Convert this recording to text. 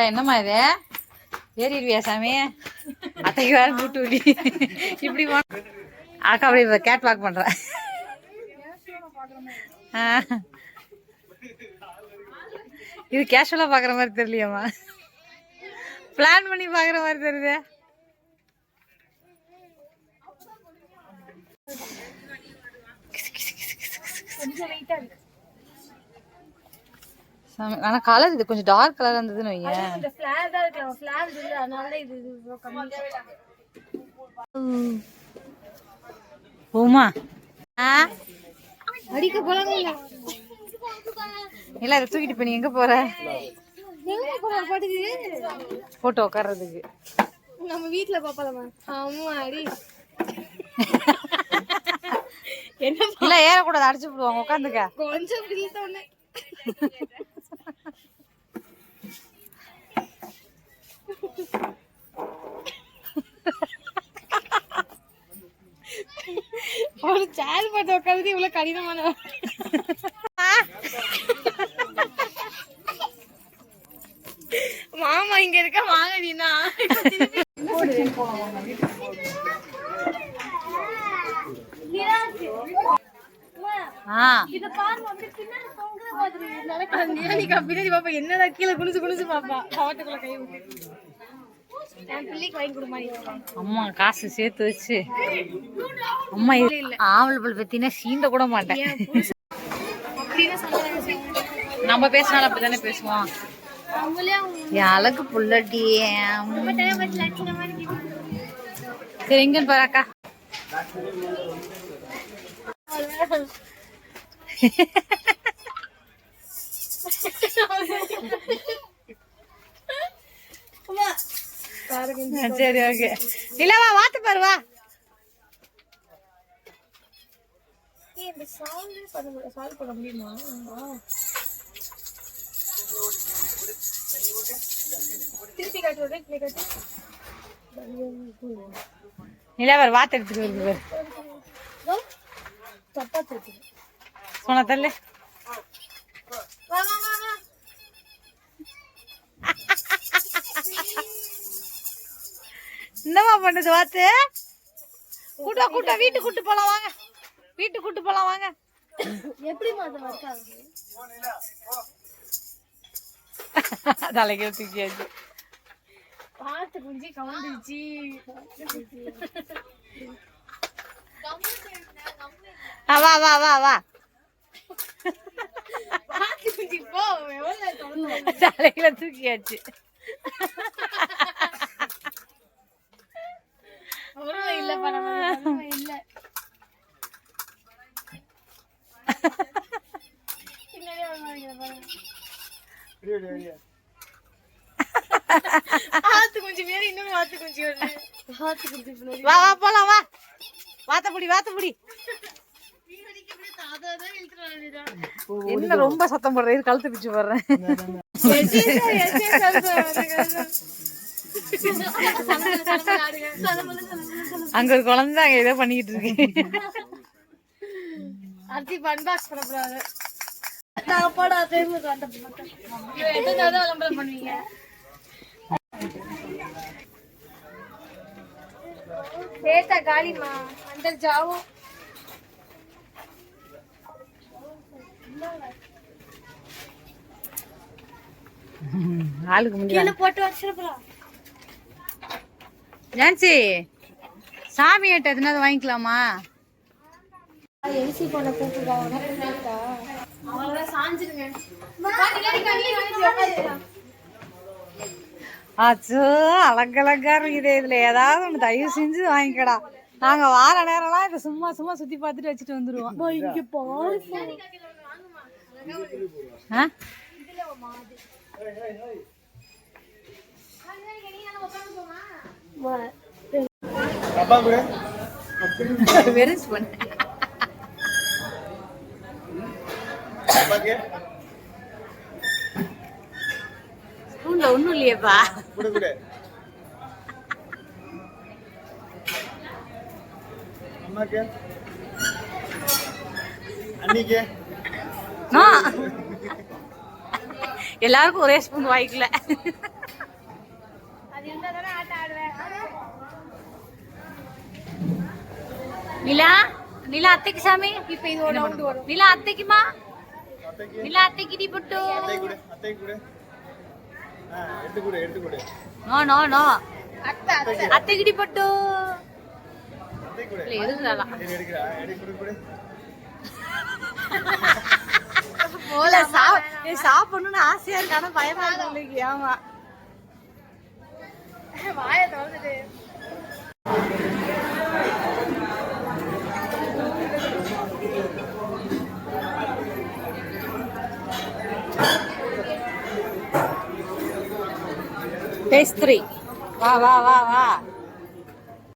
என்னம்மா இது ஏறிடுவியா சாமி? அத்தைக்கு வேற கூட்டு விடி இப்படி அக்கா அப்படி கேட் வாக் பண்ற. இது கேஷுவலா பாக்குற மாதிரி தெரியலையாம்மா, பிளான் பண்ணி பாக்குற மாதிரி தெரியுது. ஆனா கலர் இது கொஞ்சம் டார்க் கலர் இருந்ததுன்னு வையேன். போமா அடிக்க போறாங்க இல்ல, இதை தூக்கிட்டு போய் நீ எங்க போற? போட்டோ உட்கார்றதுக்கு நம்ம வீட்டுல பாப்பலாமா? ஆமா அடி இல்ல ஏறக்கூடாது, அடிச்சு விடுவாங்க. உட்காந்துக்க கொஞ்சம் ஒரு சேர் போட்டு உட்காந்து இவ்வளவு கடினமான மாமா இங்க இருக்க வாங்கடினா என்னடா கீழே குனிச்சு குனிச்சு பாப்பா, கவட்டுக்குள்ள கை விட்டு. அம்மா காசு சேர்த்து வச்சு அம்மா ஆவல் பத்தினா சீந்த கூட மாட்டேன். நம்ம பேசினாலும் அப்படித்தானே பேசுவோம். அழகு புள்ளட்டி. சரி எங்கன்னு பாராக்கா? சரி ஓகே. இல்லவா வாத்து பாருவா. நிலவர் வாத்து எடுத்துட்டு வருது சொன்ன தள்ளு. என்னமா பண்ணுது வாத்து? கூட்ட கூட்ட வீட்டுக்கு கூட்டு போலாம் வாங்க, வீட்டுக்கு கூட்டு போலாம் வாங்க. எப்படி தலைக்கு தூக்கியாச்சு. பார்த்து குஞ்சி கவுந்துச்சு. வா வா வா வா. தலையில தூக்கியாச்சு. இல்ல ஆத்து குஞ்சி மேல இன்னும் ஆத்து குஞ்சி வருது. ஆத்து குஞ்சி வா வா போலாம் வா. வாத்தபுடி வாத்தபுடி. என்ன ரொம்ப சத்தம் போடுற? இது கழுத்து பிச்சு போடுறேன். அங்க ஒரு குழந்தை அங்க ஏதோ பண்ணிக்கிட்டு இருக்கு. அடுத்து அன்பாக்ஸ் பண்ண போறாங்க. பண்ணுவீங்க காலிமா அந்த ஜாவும் ஆளுக்கு முடியல போட்டு வச்சிருப்பா. ஜான்சி சாமி ஏட்ட எதுனாவது வாங்கிக்கலாமா? எரிசி பண்ண கூப்பிடுறாங்க. அவ்வளவுதான் சாஞ்சிருங்க. அச்சோ அழகழகா இருக்குது. இதுல ஏதாவது ஒண்ணு தயவு செஞ்சு வாங்கிக்கடா. நாங்க வார நேரம்லாம் இதை சும்மா சும்மா சுத்தி பார்த்துட்டு வச்சுட்டு வந்துருவோம். இங்க பாரு. வெரிஸ் பண்ண ஸ்பூன்ல ஒண்ணும் இல்லையேப்பா. அம்மாக்கு அன்னிக்கு நோ எல்லாருக்கும் ஒரே ஸ்பூன் வாய்க்கல. அது இருந்தா தானே ஆட்ட ஆடுவேன். நிலா நிலா அத்தைக்கு சாமி. இப்ப இது ஒரு ரவுண்ட் வரும். நிலா அத்தைக்குமா? அத்தைக்கு நிலா அத்தைக்கு டி புட்டு. அத்தை கூட எடுத்து கொடு நோ நோ நோ அத்தை அத்தை அத்தைக்கு டி புட்டு. அத்தை கூட இல்ல எதுக்குறா? எடுக்கிறா கொடு போல சாப்பிடணும்னு ஆசையா இருக்கு, ஆனா பயமா இருக்கு. ஆமா வாயை திறந்துட்டு பேஸ்திரி வா வா வா வா.